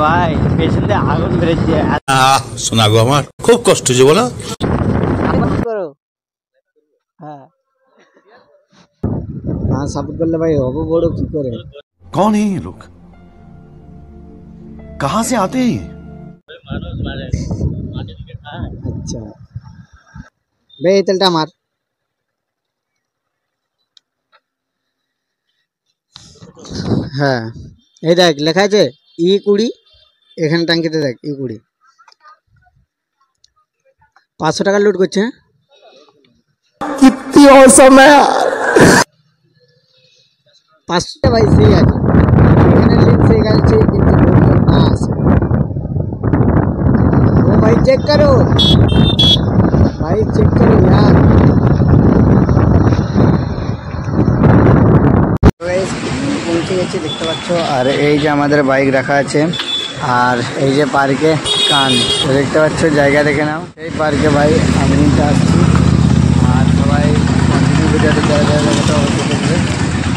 ভাই পেছন দিয়ে আগুন বেরিয়েছে। শোনা গো আমার খুব কষ্ট হচ্ছে বলো। হ্যাঁ हाँ साबित कर ले भाई हबो बड़ो की करे। कौन है ये लोग, कहां से आते हैं? अच्छा भाई तेलटा मार। हाँ এই দেখ লেখা আছে E20 এখানে টাঙ্কিতে দেখ E20 500 টাকা লুট করছে। कितनी औसम है यार। 500 ভাই সেই আছে এখানে লিংক সেই গেছে কিন্তু লোকজন না আসে। ও ভাই চেক করো यार। পৌঁছে গেছি দেখতে পাচ্ছ আর এই যে আমাদের বাইক রাখা আছে আর এই যে পার্কে কান দেখতে পাচ্ছ জায়গা দেখে নাও। এই পার্কে ভাই আমি আসছি আর সবাই কন্টিনিউ ভিডিওটা যারা যারা দেখতে অবশ্যই দেখবে।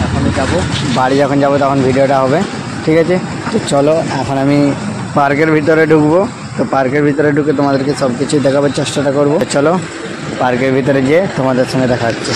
এখনই যাবো বাড়ি, যখন যাবো তখন ভিডিওটা হবে, ঠিক আছে? তো চলো এখন আমি পার্কের ভিতরে ঢুকবো। তো পার্কের ভিতরে ঢুকে তোমাদেরকে সব কিছুই দেখাবার চেষ্টাটা করবো। চলো পার্কের ভিতরে গিয়ে তোমাদের সঙ্গে দেখা হচ্ছে।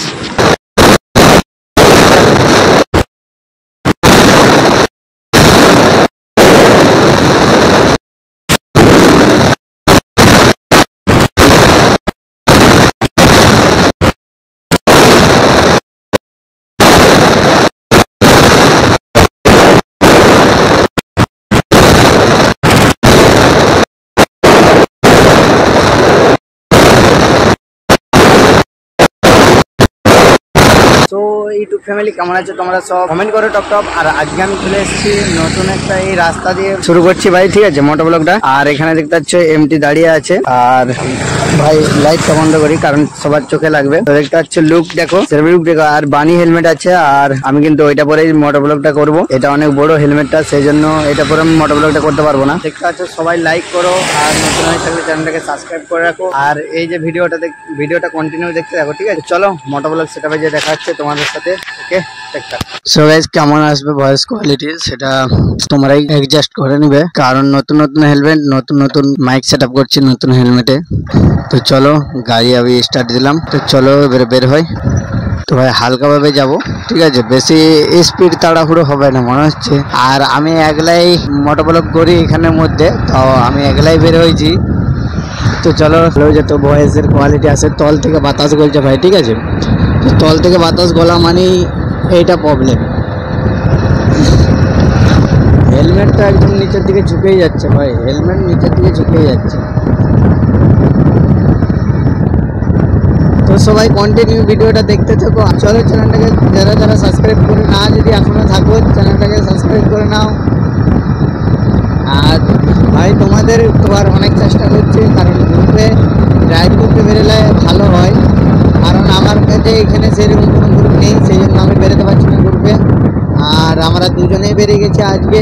তো ইউটিউব ফ্যামিলি কেমন আছে তোমরা সব কমেন্ট করো টপ টপ। আর আজকে আমি চলে এসেছি নতুন একটা এই রাস্তা দিয়ে শুরু করছি ভাই, ঠিক আছে? মোটো ব্লগটা। আর এখানে দেখতে পাচ্ছ এমটি দাঁড়িয়ে আছে আর ভাই লাইটটা বন্ধ করি কারণ সবার চোখে লাগবে। তো দেখতে পাচ্ছ লুক দেখো, লুক দেখো। আর বানি হেলমেট আছে আর আমি কিন্তু ওইটা পরেই মোটো ব্লগটা করবো। এটা অনেক বড় হেলমেটটা, সেই জন্য এটা পরে আমি মোটো ব্লগটা করতে পারবো না। দেখতে পাচ্ছ সবাই লাইক করো আর নতুন হয়ে থাকলে চ্যানেলটাকে সাবস্ক্রাইব করে রাখো। আর এই যে ভিডিওটা কন্টিনিউ দেখতে থাকো, ঠিক আছে? চলো মোটো ব্লগ সেটাপে যে দেখা হচ্ছে তোমাদের সাথে। ওকে সো গাইস কেমন আসবে ভয়েস কোয়ালিটি সেটা তোমরাই অ্যাডজাস্ট করে নিবে কারণ নতুন নতুন হেলমেট, নতুন নতুন মাইক সেটআপ করছি নতুন হেলমেটে। তো চলো গাড়ি আমি স্টার্ট দিলাম। তো চলো এবারে বের হয়। তো ভাই হালকাভাবে যাব, ঠিক আছে? বেশি স্পিড তাড়াহুড়ো হবে না মনে হচ্ছে। আর আমি একলাই মোটো ব্লগ করি এখানের মধ্যে, তো আমি একলাই বের হয়েছি। তো চলো যত ভয়েসের কোয়ালিটি আসে, তল থেকে বাতাস গলছে ভাই, ঠিক আছে? তো তল থেকে বাতাস গলা মানেই এইটা প্রবলেম। হেলমেট তো একদম নিচের দিকে ঝুঁকেই যাচ্ছে ভাই, হেলমেট নিচের দিকে ঝুঁকেই যাচ্ছে। তো সবাই কন্টিনিউ ভিডিওটা দেখতে থাকো। চলো চ্যানেলটাকে যারা যারা সাবস্ক্রাইব করে না যদি এখনো থাকো চ্যানেলটাকে সাবস্ক্রাইব করে নাও। আর ভাই তোমাদের তোমার অনেক চেষ্টা করছি কারণ গ্রুপে রাইড করতে বেরোলে ভালো হয়, কারণ আমার কাছে এখানে সেরকম কোনো গ্রুপ নেই, সেই জন্য আমি বেরোতে পারছি না গ্রুপে। আর আমরা দুজনেই বেরিয়ে গেছি আজকে।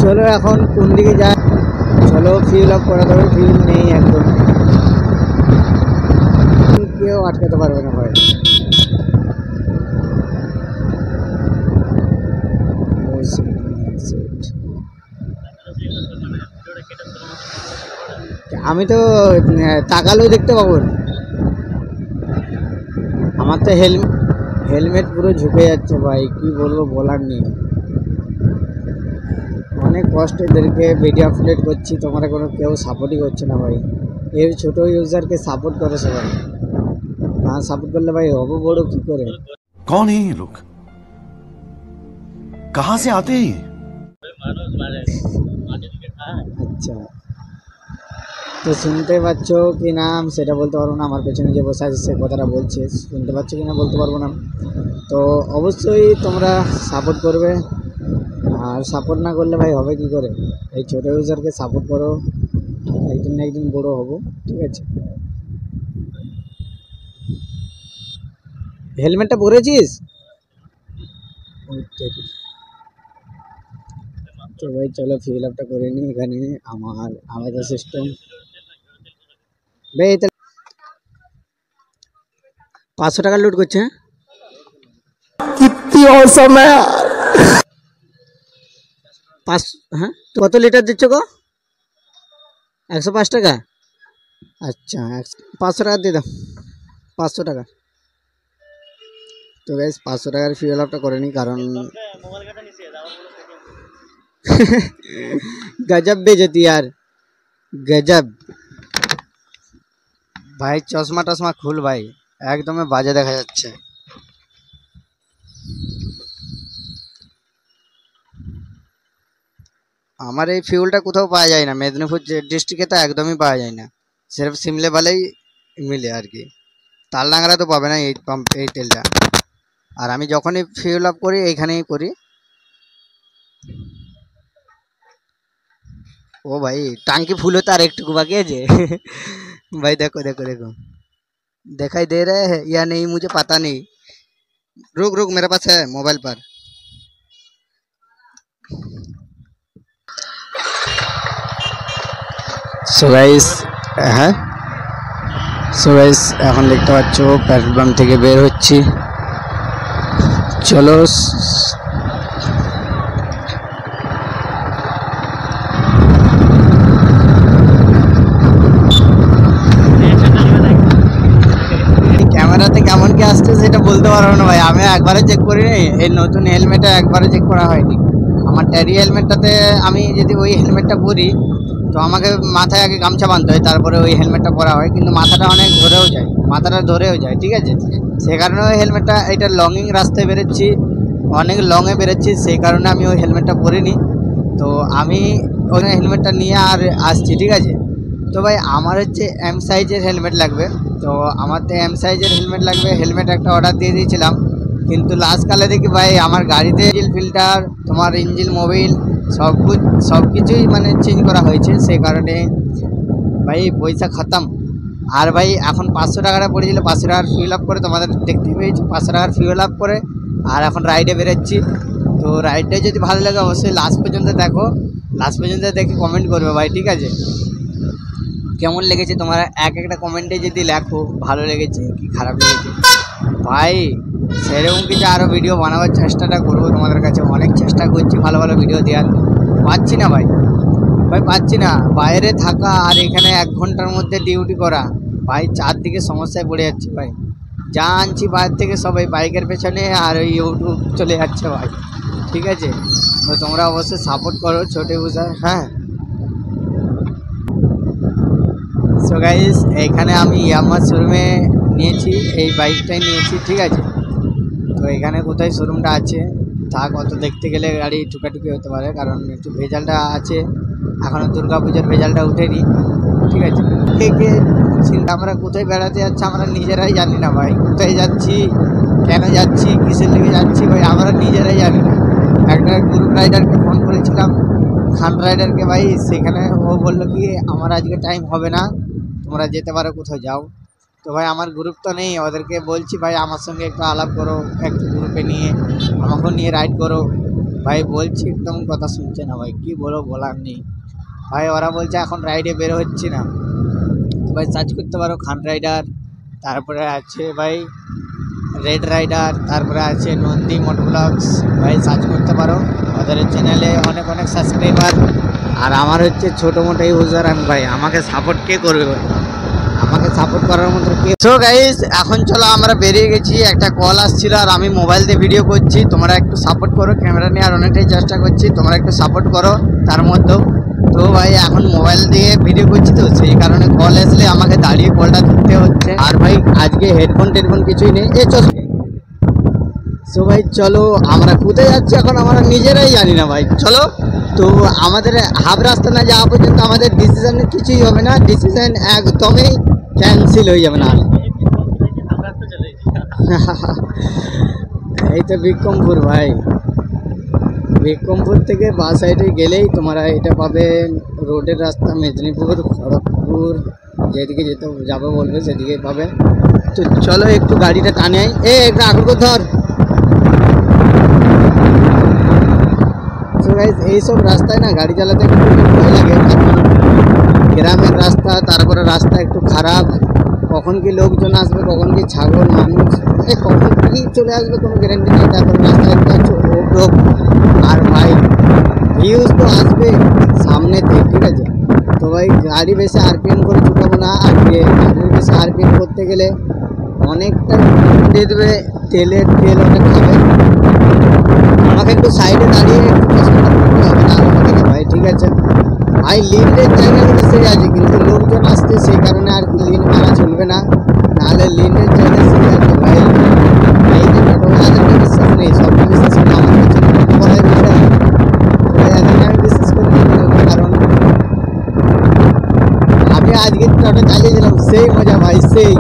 চলো এখন কোন দিকে যায়, চলো ফিল আপ করা যাবে। ফিল নেই একদম, কেউ আটকাতে পারবে না ভাই। আমি তো তাকালেও দেখতে পাবো না, আমার তো হেলমেট পুরো ঝুঁকে যাচ্ছে ভাই, কি বলবো বলার নেই। অনেক কষ্ট এদেরকে ভিডিও আপলোড করছি, তোমরা কোনো কেউ সাপোর্টই করছে না ভাই। এর ছোট ইউজারকে সাপোর্ট করে সবাই, না সাপোর্ট করলে ভাই হবো বড় কি করে। कौन है ये लोग, कहां से आते हैं? আচ্ছা তো শুনতে পাচ্ছ কি নাম সেটা বলতে পারবো না, আমার পেছনে যে বসে আছে সে কথাটা বলছে, শুনতে পাচ্ছ কি না বলতে পারবো না। তো অবশ্যই তোমরা সাপোর্ট করবে, আর সাপোর্ট না করলে ভাই হবে কি করে। এই ছোটো ইউজারকে সাপোর্ট করো, একদিন না একদিন বড়ো হবো, ঠিক আছে? হেলমেটটা পরেছিস? তো ভাই চলো ফিল আপটা করে নিই। এখানে আমার আলাদা সিস্টেম ভাই 500 টাকা লুট করছে। कितनी औसम है यार। 5, হ্যাঁ তো কত লিটার দিচ্ছ গো? 105 টাকা। আচ্ছা 500 টাকা দিয়ে দাও, 500 টাকা। তো গাইস 500 টাকার ফিউল আপটা করে নিই, কারণ गजब बेइज्जती यार, गजब। भाई चश्मा टश्मा खुल भाई, एकदम बाजे देखा যাচ্ছে। আমার এই ফিউলটা কোথাও পাওয়া যায় না, মেদিনীপুর ডিস্ট্রিক্টে তো একদমই পাওয়া যায় না, সির্ফ সিমলে বালেই মিলে আর কি। তালডাংরা তো পাবে না এই পাম্প, এই তেলটা। আর আমি যখনই ফিউল আপ করি এইখানেই করি। ओ भाई टांकी फुल होता है, एक बाकी है जे। भाई देखो देखो देखो, दिखाई दे रहे हैं या नहीं मुझे पता नहीं। रुक रुक, मेरे पास है मोबाइल पर। सो गाइस হ্যাঁ, সো গাইস এখন দেখতে পাচ্ছ পেট্রোল পাম্প থেকে বের হচ্ছি। চলো ক্যামেরাতে কেমন কি আসছে সেটা বলতে পারবো না ভাই, আমি একবারে চেক করিনি। এই নতুন হেলমেটে একবারে চেক করা হয়নি। আমার ট্যারি হেলমেটটাতে আমি যদি ওই হেলমেটটা পরি তো আমাকে মাথায় আগে গামছা বাঁধতে হয়, তারপরে ওই হেলমেটটা পরা হয়, কিন্তু মাথাটা অনেক ধরেও যায়, ঠিক আছে। সেই কারণে ওই হেলমেটটা, এটা লংইং রাস্তায় বেরোচ্ছি, অনেক লংয়ে বেরোচ্ছি, সেই কারণে আমি ওই হেলমেটটা পরিনি। তো আমি ওই হেলমেটটা নিয়ে আর আসছি, ঠিক আছে। তো ভাই আমার হচ্ছে এম সাইজের হেলমেট লাগবে, তো আমার তো এম সাইজের হেলমেট লাগবে। হেলমেট একটা অর্ডার দিয়ে দিয়েছিলাম, কিন্তু লাস্টকালে দেখি ভাই আমার গাড়িতে ইঞ্জিন ফিল্টার, তোমার ইঞ্জিন মোবিল সব কিছুই মানে চেঞ্জ করা হয়েছে, সেই কারণে ভাই পয়সা খতম। আর ভাই এখন 500 টাকাটা পড়েছিল, 500 টাকার ফিউল আপ করে, তোমাদের দেখতে পেয়েছি 500 টাকার ফিউল আপ করে, আর এখন রাইডে বেরোচ্ছি। তো রাইডটা যদি ভালো লাগে অবশ্যই লাস্ট পর্যন্ত দেখো, লাস্ট পর্যন্ত দেখে কমেন্ট করবে ভাই, ঠিক আছে। কেমন লেগেছে তোমার একটা কমেন্টে যদি লেখো ভালো লেগেছে কি খারাপ লেগেছে, ভাই সেরকম কিছু আরও ভিডিও বানাবার চেষ্টাটা করবো তোমাদের কাছে। অনেক চেষ্টা করছি ভালো ভালো ভিডিও দেওয়ার, পাচ্ছি না ভাই পাচ্ছি না। বাইরে থাকা আর এখানে 1 ঘন্টার মধ্যে ডিউটি করা, ভাই চারদিকে সমস্যায় পড়ে যাচ্ছে ভাই। যা আনছি বাইরে থেকে সবাই বাইকের পেছনে, আর ওই ইউটিউব চলে যাচ্ছে ভাই, ঠিক আছে। তো তোমরা অবশ্যই সাপোর্ট করো ছোটে বুঝার, হ্যাঁ। সো গাইস এখানে আমি ইয়ামাহা শোরুমে নিয়েছি, এই বাইকটাই নিয়েছি, ঠিক আছে। তো এখানে কোথায় শোরুমটা আছে থাক, অত দেখতে গেলে গাড়ি টুকাটুকি হতে পারে, কারণ একটু ভেজালটা আছে, এখনও দুর্গাপুজোর ভেজালটা উঠেনি, ঠিক আছে। কে চিন্তা, আমরা কোথায় বেড়াতে যাচ্ছি আমরা নিজেরাই জানি না ভাই, কোথায় যাচ্ছি, কেন যাচ্ছি, কিসের লেগে যাচ্ছি ভাই আমরা নিজেরাই জানি না। একটা গ্রুপ রাইডারকে ফোন করেছিলাম, খান রাইডারকে ভাই, সেখানে ও বললো কি আমার আজকে টাইম হবে না, তোমরা যেতে পারো কোথাও যাও। তো ভাই আমার গ্রুপ তো নেই, ওদেরকে বলছি ভাই আমার সঙ্গে একটু আলাপ করো, একটু গ্রুপে নিয়ে আমাকেও নিয়ে রাইড করো। ভাই বলছি একদম কথা শুনছে না ভাই, কি বলো বলার নেই ভাই। ওরা বলছে এখন রাইডে বের হচ্ছি না। তো ভাই সার্চ করতে পারো খান রাইডার, তারপরে আছে ভাই রেড রাইডার, তারপরে আছে নন্দী মোটরব্লগস, ভাই সার্চ করতে পারো। ওদের চ্যানেলে অনেক অনেক সাবস্ক্রাইবার, আর আমার হচ্ছে ছোটো মোটো ইউজার। আমি ভাই আমাকে সাপোর্ট কে করবে ভাই, আমাকে সাপোর্ট করার মতো কে। সো গাইস এখন চলো আমরা বেরিয়ে গেছি, একটা কল আসছিল আর আমি মোবাইল দিয়ে ভিডিও করছি, তোমরা একটু সাপোর্ট করো। ক্যামেরা নিয়ে আর অনেকটাই চেষ্টা করছি, তোমরা একটু সাপোর্ট করো তার মধ্যেও। তো ভাই এখন মোবাইল দিয়ে ভিডিও করছি, তো সেই কারণে কল আসলে আমাকে দাঁড়িয়ে কলটা ধরতে হচ্ছে। আর ভাই আজকে হেডফোন টেডফোন কিছুই নেই, এ চল। সো ভাই চলো আমরা কোথায় যাচ্ছি এখন আমরা নিজেরাই জানি না ভাই, চলো। তো আমাদের হাফ রাস্তা না যাওয়া পর্যন্ত আমাদের ডিসিশন কিছুই হবে না, ডিসিশন একদমই ক্যান্সেল হয়ে যাবে না। এই তো বিক্রমপুর ভাই, বিক্রমপুর থেকে বাঁ সাইডে গেলেই তোমরা এটা পাবে রোডের রাস্তা, মেদিনীপুর খড়গপুর যেদিকে যেতে যাবে বলবে সেদিকে পাবে। তো চলো একটু গাড়িটা টানে আই, একটু আগ্রহ ধর। তো গাইস এইসব রাস্তায় না গাড়ি চালাতে একটু ভয় লাগে, গ্রামের রাস্তা, তারপরে রাস্তা একটু খারাপ, কখন কি লোকজন আসবে, কখন কি ছাগল মানুষ, কখন কি চলে আসবে কোনো গ্যারান্টি নেই। তারপরে রাস্তায় একটা রোগ, আর ভাই ভিউজ তো আসবে সামনেতে, ঠিক আছে। তো ভাই গাড়ি বেশি আরপিএম করে ছুটাবো না, আর গাড়ি বেশি আরপিএম করতে গেলে অনেকটা দিয়ে দেবে, তেল অনেক খাবে। আমাকে একটু সাইডে দাঁড়িয়ে একটু চশমাটা পরতে হবে না আলাদা থেকে ভাই, ঠিক আছে ভাই। লিনের জায়গাগুলো সেই আছে, কিন্তু লোকজন আসছে সেই কারণে আর লিন মারা চলবে না, নাহলে লিনের জায়গা সেই আছে ভাই। এই যে টোটোওয়ালাদেরকে বিশ্বাস নেই, সবকে বিশ্বাস করে আমার কাছে টোটো করাই বিষয় ভাই, এখানে আমি বিশ্বাস করে নিই। কারণ আমি আজকে টোটো চালিয়েছিলাম, সেই মজা ভাই, সেই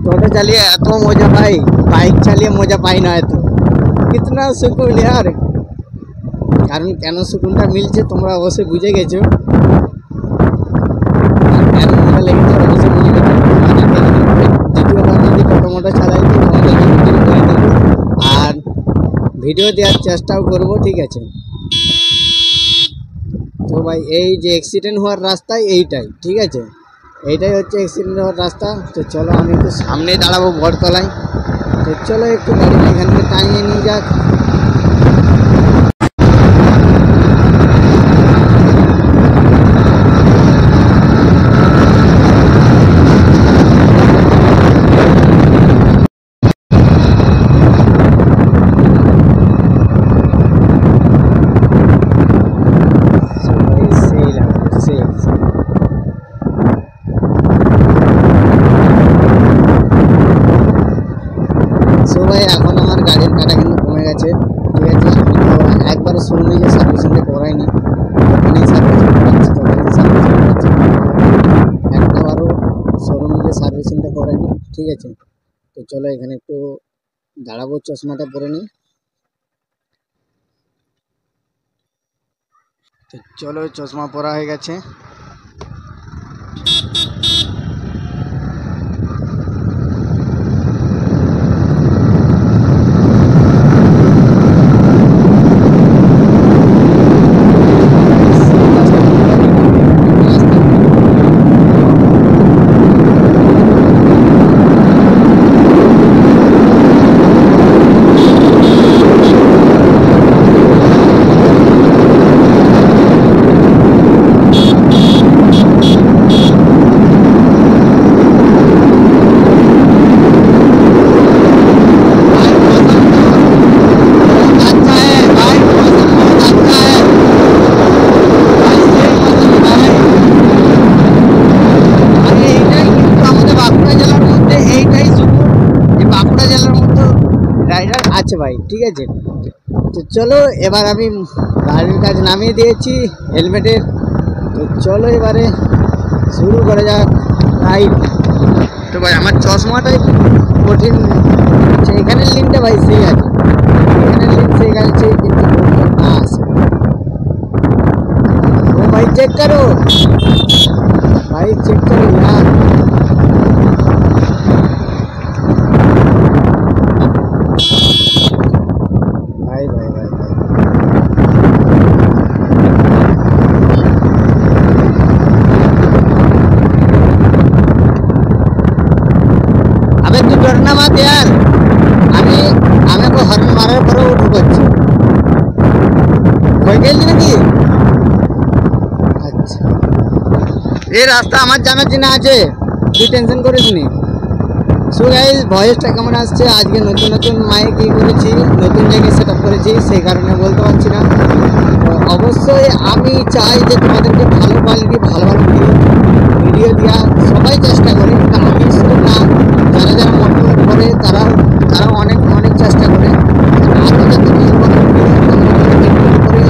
টোটো চালিয়ে এত মজা ভাই, বাইক চালিয়ে মজা পাই না এত। কিতনা সুকুন यार, কারণ কেন সুকুনটা মিলছে তোমরা অবশ্যই বুঝে গেছো, কেন মজা লেগেছে অবশ্যই বুঝে গেছো। দ্বিতীয়বার যদি টোটো মোটো চালাই তো তোমাদের ভিডিও করে দেবো, আর ভিডিও দেওয়ার চেষ্টাও করবো, ঠিক আছে। তো ভাই এই যে অ্যাক্সিডেন্ট হওয়ার রাস্তায় এইটাই, ঠিক আছে, এইটাই হচ্ছে অ্যাক্সিডেন্ট হওয়ার রাস্তা। তো চলো আমি একটু সামনেই দাঁড়াবো বটতলায়, তো চলো একটু গাড়িটা এখান থেকে টানিয়ে নিয়ে যাক। ভাই এখন আমার গাড়ির কাটা কিন্তু কমে গেছে, ঠিক আছে। একবারও শোরুমে যে সার্ভিসিংটা করাইনি, ওখানেই সার্ভিসিং করাচ্ছি, তো গাড়িতে সার্ভিসিং করাচ্ছি, একটাবারও শোরুমে যে সার্ভিসিংটা করাইনি, ঠিক আছে। তো চলো এখানে একটু দাঁড়াবো, চশমাটা পরে নিই। তো চলো চশমা পরা হয়ে গেছে। আছে ভাই, ঠিক আছে। তো চলো এবার আমি গাড়ির কাজ নামিয়ে দিয়েছি হেলমেটের, তো চলো এবারে শুরু করা যাক রাইড। তো ভাই আমার চশমাটাই কঠিন, এখানের লিঙ্কটা ভাই সেই আছে, এখানের লিঙ্ক সেই আছে, কিন্তু না আসে। ও ভাই চেক করো, ভাই চেক করো यार। भाई भाई भाई भाई अबे तू डरना मत यार, আমি को हॉर्न माराর পরেও উঠে পড়ছি, হয়ে গেল নাকি? আচ্ছা এই রাস্তা আমার জানা চেনা আছে, তুই টেনশন করিস নি। সো গাইস ভয়েসটা কেমন আসছে, আজকে নতুন নতুন মাইক করেছি, নতুন জায়গায় সেট আপ করেছি, সেই কারণে বলতে পারছি না। তো অবশ্যই আমি চাই যে তোমাদেরকে ভালো কোয়ালিটি ভালো ভিডিও দেওয়া, সবাই চেষ্টা করে, আমি শুধু না, যারা যারা মোটর করে তারাও অনেক অনেক চেষ্টা করে, আরও যাতে ভালো ভালো করে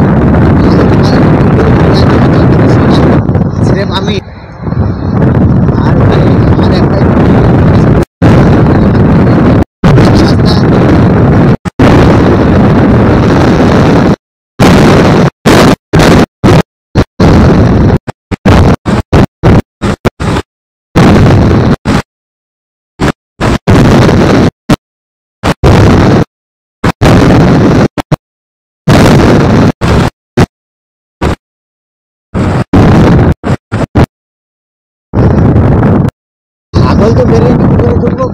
সিরেফ আমি আর আমার একটাই আগল তো বেরিয়ে কি করে ঢুকবো।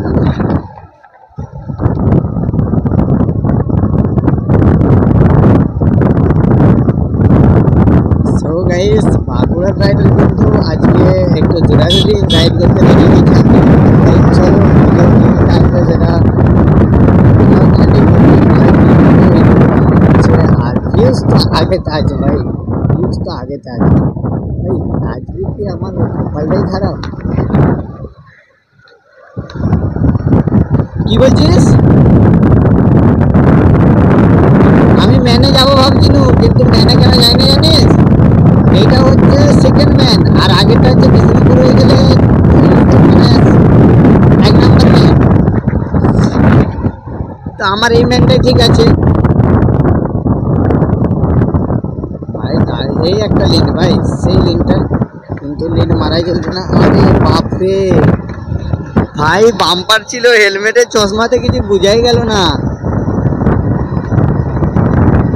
ফরওয়ার্ড রাইডার কিন্তু আজকে একটু জোরাজুরি রাইড করতে লেগে গেছে। চলো আসবে যেটা আর ভিউজ তো আগেতে আছে ভাই, ভিউজ তো আগেতে আছে ভাই। আজকে কি আমার কপালটাই খারাপ? কি বলছিস? আমি ম্যানে যাবো ভাবছিনু, কিন্তু ম্যানে কেন যাই না জানিস? এইটা হচ্ছে সেকেন্ড ম্যান, আর আগেরটা হচ্ছে বিষ্ণুপুর হয়ে গেলে মানে 1 নম্বর ম্যান। তো আমার এই ম্যানটাই ঠিক আছে ভাই। এই একটা লিন ভাই, সেই লিনটা কিন্তু লিন মারাই চলছে না। আরে বাপরে ভাই, বাম্পার ছিল, হেলমেটের চশমাতে কিছু বুঝাই গেল না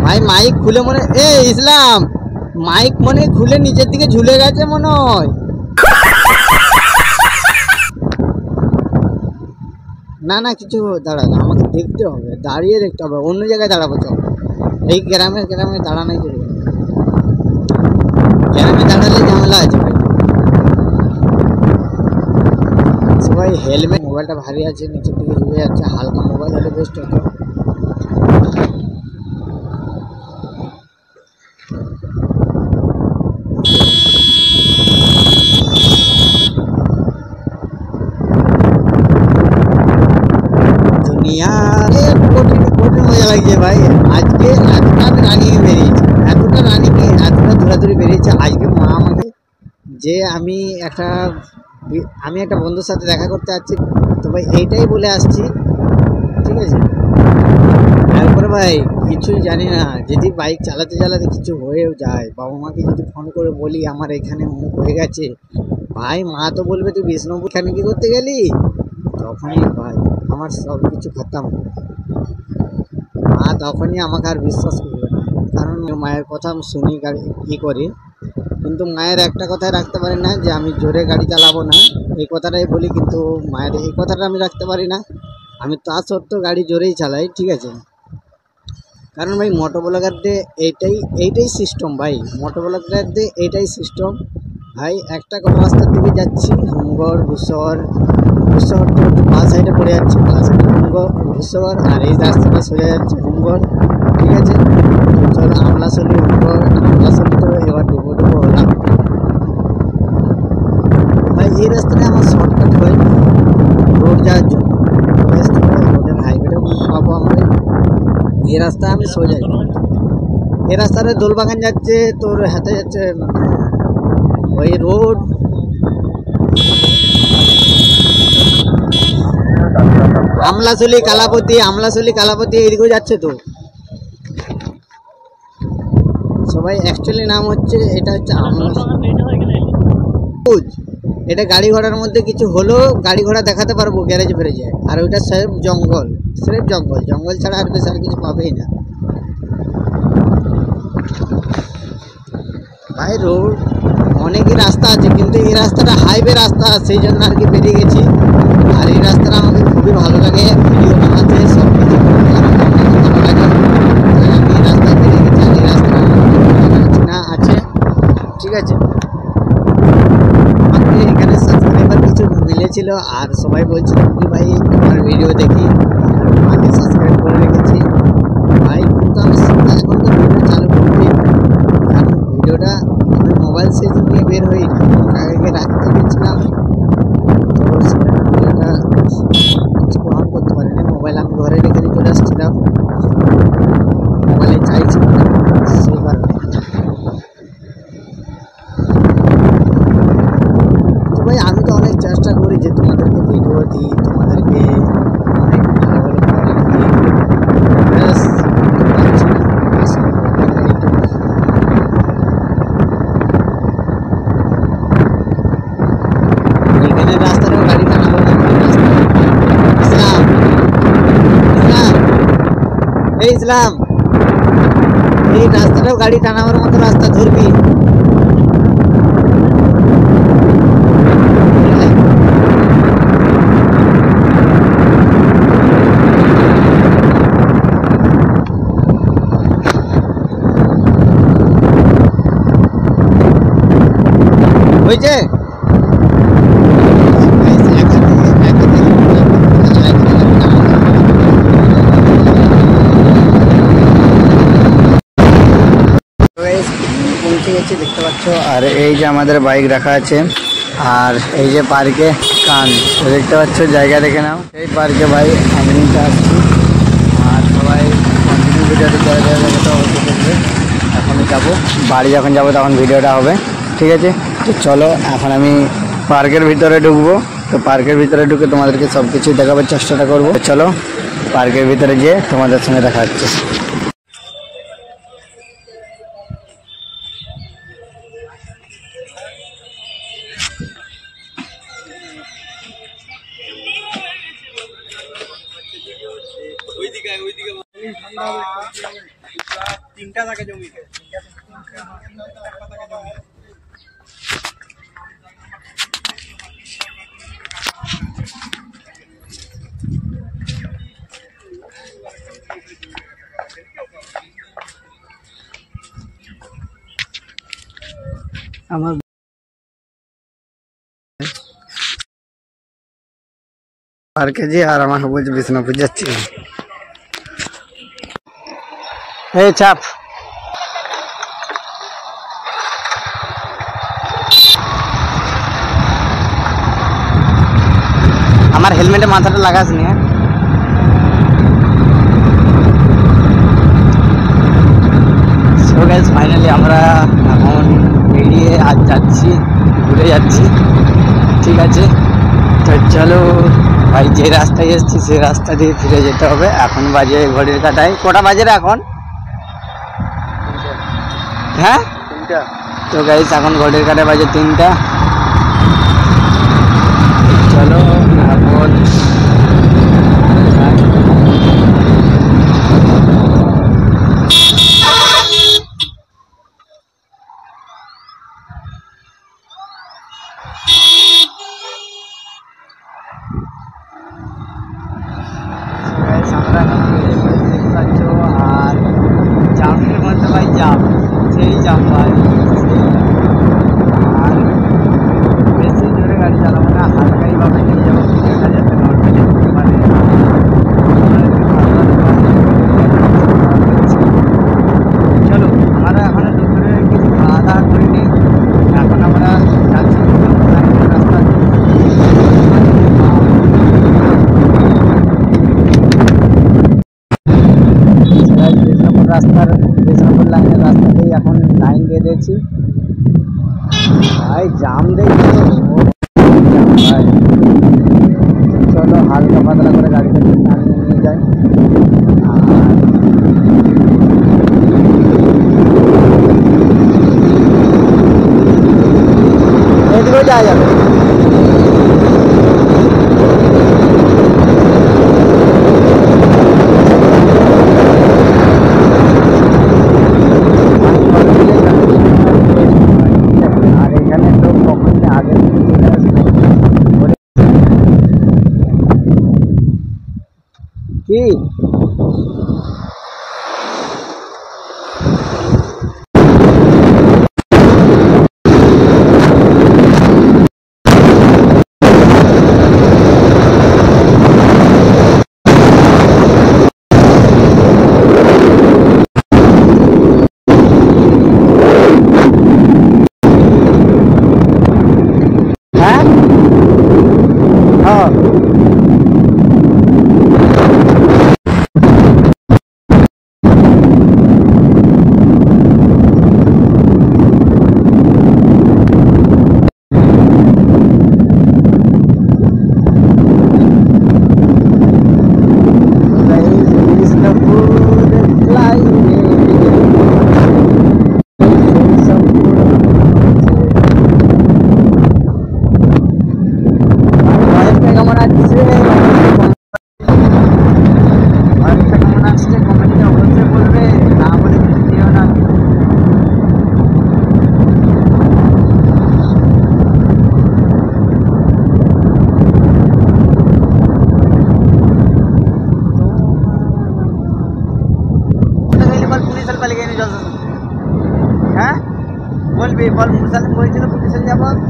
ভাই। মাইক খুলে মনে ইসলাম মাইক মনে খুলে নিচের দিকে ঝুলে গেছে মনে হয়। না না কিছু দাঁড়াবে, আমাকে দেখতে হবে, দাঁড়িয়ে দেখতে হবে, অন্য জায়গায় দাঁড়াবো। চল এই গ্রামে দাঁড়ানোই চলবে, গ্রামে দাঁড়ালে ঝামেলা আছে ভাই। সবাই হেলমেট, মোবাইলটা ভারী আছে, নিচের দিকে ঝুলে যাচ্ছে, হালকা মোবাইল হলে বেস্ট হতো। কঠিন মজা লাগছে ভাই। আজকে এতটা আমি রানিং বেরিয়েছি, এতটা রানিং এতটা দৌড়াদৌড়ি বেরিয়েছে আজকে। মা আমাকে যে আমি একটা বন্ধুর সাথে দেখা করতে যাচ্ছি, তো ভাই এইটাই বলে আসছি, ঠিক আছে? তারপরে ভাই কিছুই জানি না, যদি বাইক চালাতে চালাতে কিছু হয়েও যায়, বাবা মাকে যদি ফোন করে বলি আমার এখানে অমুক হয়ে গেছে, ভাই মা তো বলবে তুই বিষ্ণুপুর এখানে কি করতে গেলি? তখনই ভাই আমার সব কিছু খতম। মা তখনই আমাকে আর বিশ্বাস করবে না, কারণ মায়ের কথা আমি শুনি কী করি, কিন্তু মায়ের একটা কথাই রাখতে পারি না যে আমি জোরে গাড়ি চালাবো না, এই কথাটাই বলি। কিন্তু মায়ের এই কথাটা আমি রাখতে পারি না। আমি তা সত্ত্বেও গাড়ি জোরেই চালাই, ঠিক আছে? কারণ ভাই মোটো ব্লগারদের এইটাই সিস্টেম ভাই, মোটো ব্লগারদের এইটাই সিস্টেম ভাই। একটা কোনো রাস্তার দিকে যাচ্ছি, হোমগড় ভূষর তো একটু বাঁ সাইডে পড়ে যাচ্ছে, বাঁ সাইডে হোমগড় ভূষর, আর এই রাস্তাটা সোজা যাচ্ছে হোমগড়, ঠিক আছে? চলো আমলাশলি হোমগড়, আমলাশলি তো এবার ডুবো হলাম ভাই। এই রাস্তাটা আমার শর্টকাট হয় রোড যাওয়ার জন্য, রোডের হাইওয়েটা পাবো আমরা। এই রাস্তা আমি সোজাই, এই রাস্তাটা দোলবাগান যাচ্ছে, তোর হাতে যাচ্ছে ওই রোড। আমলাশলি কালাপতি এইদিকেও যাচ্ছে তো সবাই। অ্যাকচুয়ালি নাম হচ্ছে, এটা হচ্ছে আমলাশলি। এটা গাড়ি ঘোড়ার মধ্যে কিছু হলো, গাড়ি ঘোড়া দেখাতে পারবো গ্যারেজ ফ্যারেজে। আর ওইটা স্রেফ জঙ্গল ছাড়া আর বেশ আর কিছু পাবেই না ভাই। রোড অনেকই রাস্তা আছে, কিন্তু এই রাস্তাটা হাইওয়ে রাস্তা, সেই জন্য আর কি বেরিয়ে গেছি। আর এই রাস্তাটা আমাকে খুবই ভালো লাগে, ভিডিও বানাতে সব কিছু ভালো লাগে। আমি এই রাস্তায় বেরিয়ে গেছি, আর এই রাস্তাটা না আছে, ঠিক আছে? আমাকে এখানে সাবস্ক্রাইবার কিছু মিলেছিল, আর সবাই বলছিল কি ভাই তোমার ভিডিও দেখি, আমাকে সাবস্ক্রাইব করে রেখেছি ভাই। কিন্তু আমি এখন তো ভিডিও চালু করছি, কারণ ভিডিওটা আমি মোবাইল সেটিং নিয়ে বের হই না, আগে রাখতে গেছিলাম, তো সেটা ভিডিওটা কিছু গ্রহণ করতে পারিনি। মোবাইল আমি ঘরে রেখে দিয়ে চলে আসছিলাম, মোবাইলে চাইছি সেই কারণে। তো ভাই আমি তো অনেক চেষ্টা করি যে তোমাদেরকে ভিডিও দিই, তোমাদেরকে অনেক ভালো ভালো কোয়ালিটি দিই, ব্যাস এখানে রাস্তাটাও গাড়ি টানাবো না। ইসলাম এই রাস্তাটাও গাড়ি টানাবার মতো রাস্তা ধরবি। হয়েছে? পৌঁছে গেছি দেখতে পাচ্ছ। আর এই যে আমাদের বাইক রাখা আছে, আর এই যে পার্কে কান দেখতে পাচ্ছ, জায়গা দেখে নাও। এই পার্কে ভাই আমি নিতে আসছি, আর সবাই কন্টিনিউ ভিডিওটা করবে। এখন যাবো বাড়ি, যখন যাবো তখন ভিডিওটা হবে, ঠিক আছে? তো চলো এখন আমি পার্কের ভিতরে ঢুকবো। তো পার্কের ভিতরে ঢুকে তোমাদেরকে সব কিছু দেখাবার চেষ্টাটা করবো। চলো পার্কের ভিতরে গিয়ে তোমাদের সঙ্গে দেখা হচ্ছে। আমার পার্কে যে, আর আমাকে বলছে বিষ্ণুপুর যাচ্ছি। এই চাপ, আমার হেলমেটে মাথাটা লাগাস নি। সো গাইস ফাইনালি আমরা এখন বেরিয়ে আজ যাচ্ছি, ঘুরে যাচ্ছি, ঠিক আছে? তো চলো ভাই, যে রাস্তায় এসছি সেই রাস্তা দিয়ে ফিরে যেতে হবে। এখন বাজে ঘড়ির কাঁটায় কটা বাজে রে এখন? হ্যাঁ 3টা। তো গাইস এখন ঘড়ির কাঁটায় বাজে 3টা। চলো এখন আর জামের মধ্যে ভাই জাম, সেই জাম ভাই। আর বেশি জোরে গাড়ি চালাবো না, হালকাই ভাবে নিয়ে যাবো, দেখা যাচ্ছে নর্মালি মানে। চলো আমরা এখন দুপুরে কিছু খাওয়া দাওয়া করিনি, এখন আমরা যাচ্ছি রাস্তা। রাস্তার বিষ্ণুপুর লাইনের রাস্তাতেই এখন লাইন দিয়ে দিয়েছি ভাই। জাম দেখি ভাই। চলো হালকা পাতলা করে গাড়িটা নিয়ে যাই। আর এদিকেও যাওয়া যাবে। কি হ্যাঁ?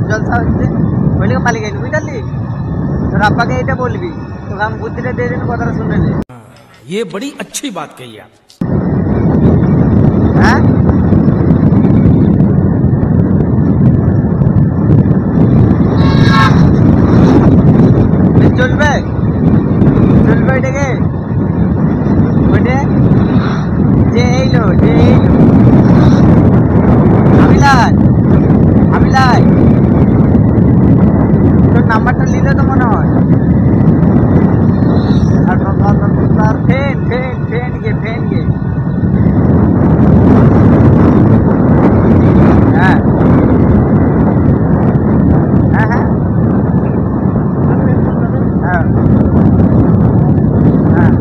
জলসা হচ্ছে ওই লিগে পালিয়ে গেলি বুঝলি তোর আব্বাকে এইটা বলবি তোকে আমি বুদ্ধিটা দিয়ে দিন কথাটা শুনে নে ये बड़ी अच्छी बात कही आप হ্যাঁ চলবে চলবে এটাকে ওইটা যে এইলো আমিলাই তোর নাম্বারটা নিলে তো মনে হয় আর ফেন গে হ্যাঁ হ্যাঁ হ্যাঁ হ্যাঁ হ্যাঁ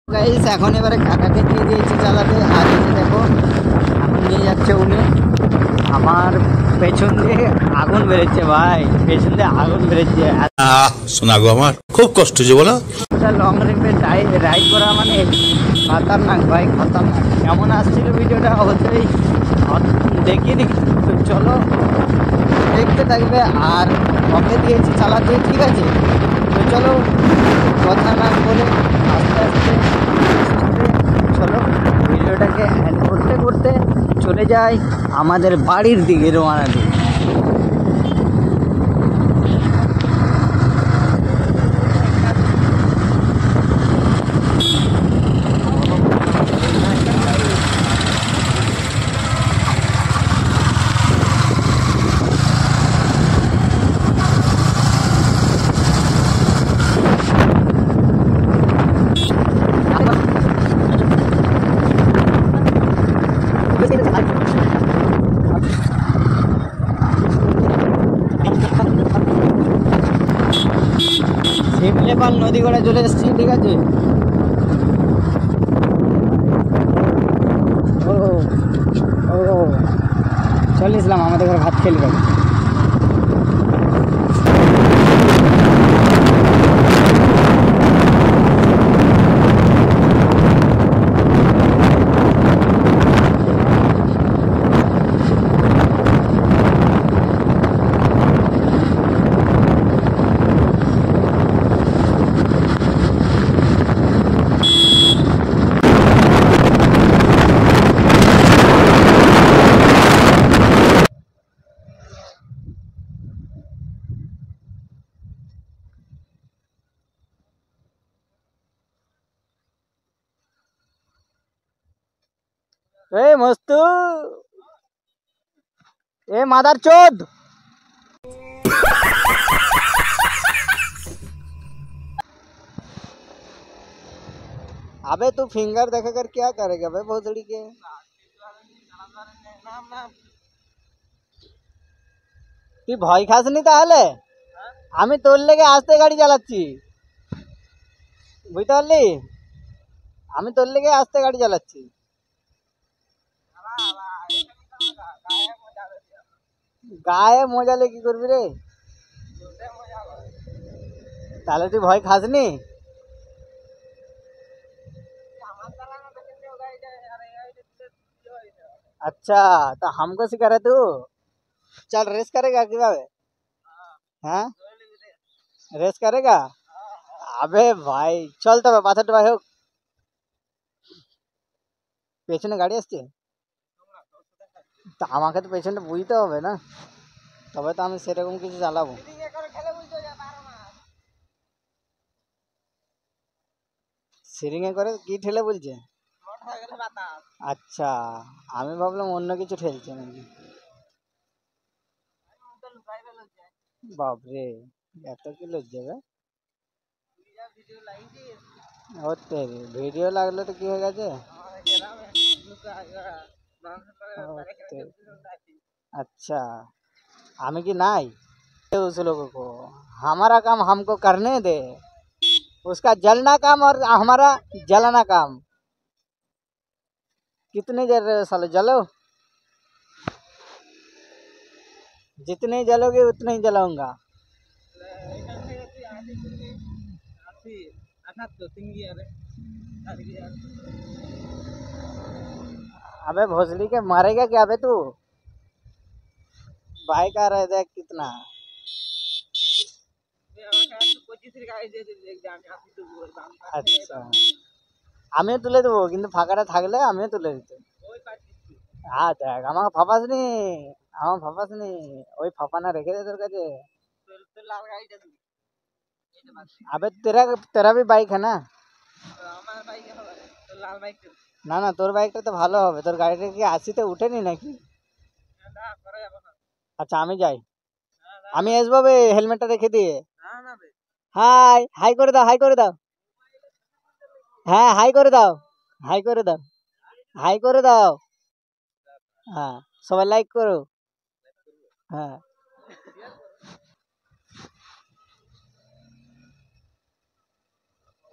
গাইস এখন এবারে কাকাকে দিয়ে দিয়েছি চালাতে আর এই যে দেখো এখন নিয়ে যাচ্ছে উনি আমার পেছন দিয়ে আগুন বেরোচ্ছে ভাই পেছন দিয়ে আগুন বেরোচ্ছে শোনা গো আমার খুব কষ্ট যে বলো লং ড্রাইভে রাইড করা মানে খতরনাক ভাই খতরনাক কেমন আসছিল ভিডিওটা অবশ্যই দেখিনি তো চলো দেখতে থাকবে আর ওকে দিয়েছি চালাতে ঠিক আছে তো চলো কথা না বলে আস্তে আস্তে চলো ভিডিওটাকে এন্ড করতে করতে চলে যাই আমাদের বাড়ির দিকে রওনা দিই শিবলেপাল নদী গড়ে চলে এসেছি ঠিক আছে ও ও চলে আসলাম আমাদের ঘরে ভাত খেলি গেল ए मस्तू ए मादर चोद अबे तू फिंगर देखा कर क्या करेगा बे भोसड़ी के তুই ভয় খাসনি তাহলে আমি তোর লেগে আস্তে গাড়ি চালাচ্ছি বুঝতে পারলি আমি তোর লেগে আস্তে গাড়ি চালাচ্ছি গায়ে মজালে কি করবি রে তাহলে তুই ভয় খাসনি अच्छा तो हमको सिखा रहे तू चल रेस करेगा কিভাবে হ্যাঁ রেস करेगा আবে ভাই চল তবে পাথরটা ভাই হোক পেছনে গাড়ি আসছে তা আমাকে তো পেছনটা বুঝতে হবে না তবে তো আমি সেরকম কিছু চালাবো সিরিংয়ে করে কি ঠেলে বলছে আচ্ছা আমি ভাবলাম অন্য কিছু ঠেলছে নাকি বাপরে এত কি লজ্জা বে ও তেরি ভিডিও লাগলো তো কি হয়ে গেছে ও তেরি। अच्छा हमें की नाई उस लोगों को हमारा काम हमको करने दे उसका जलना काम और हमारा जलाना काम कितने जल रहे हो साले जलो जितने जलोगे उतने ही जलाऊंगा अबे भोसड़ी के मारेगा क्या बे तू बाइक आ रहा है देख कितना আচ্ছা আমিও তুলে দেবো কিন্তু ফাঁকাটা থাকলে আমিও তুলে দিতে হ্যাঁ দেখ আমাকে ফাঁপাসনি আমার ফাঁপাসনি ওই ফাঁপানা রেখে দে তোর কাছে अबे तेरा तेरा भी बाइक है ना না না তোর বাইকটা তো ভালো হবে তোর গাড়িটা কি আশিতে উঠেনি নাকি আচ্ছা আমি যাই আমি আসবো বে হেলমেটটা রেখে দিয়ে হাই হাই করে দাও হাই করে দাও হ্যাঁ হাই করে দাও হাই করে দাও হাই করে দাও হ্যাঁ সবাই লাইক করো হ্যাঁ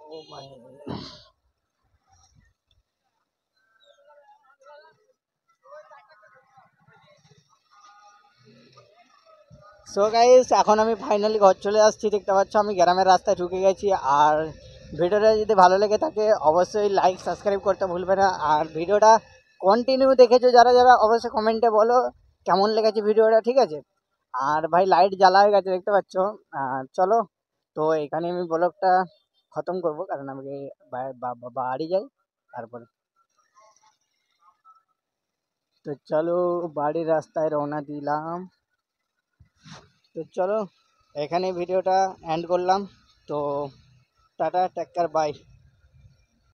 ও ভাই সো গাইস এখন আমি ফাইনালি ঘর চলে আসছি দেখতে পাচ্ছ আমি গ্রামের রাস্তায় ঢুকে গেছি আর ভিডিওটা যদি ভালো লেগে থাকে অবশ্যই লাইক সাবস্ক্রাইব করতে ভুলবে না আর ভিডিওটা কন্টিনিউ দেখেছো যারা যারা অবশ্যই কমেন্টে বলো কেমন লেগেছে ভিডিওটা ঠিক আছে আর ভাই লাইট জ্বালা হয়ে গেছে দেখতে পাচ্ছ চলো তো এখানে আমি ব্লগটা খতম করব কারণ আমাকে বাড়ি যাই তারপরে তো চলো বাড়ির রাস্তায় রওনা দিলাম তো চলো এখানে ভিডিওটা এন্ড করলাম তো টাটা টেক কেয়ার বাই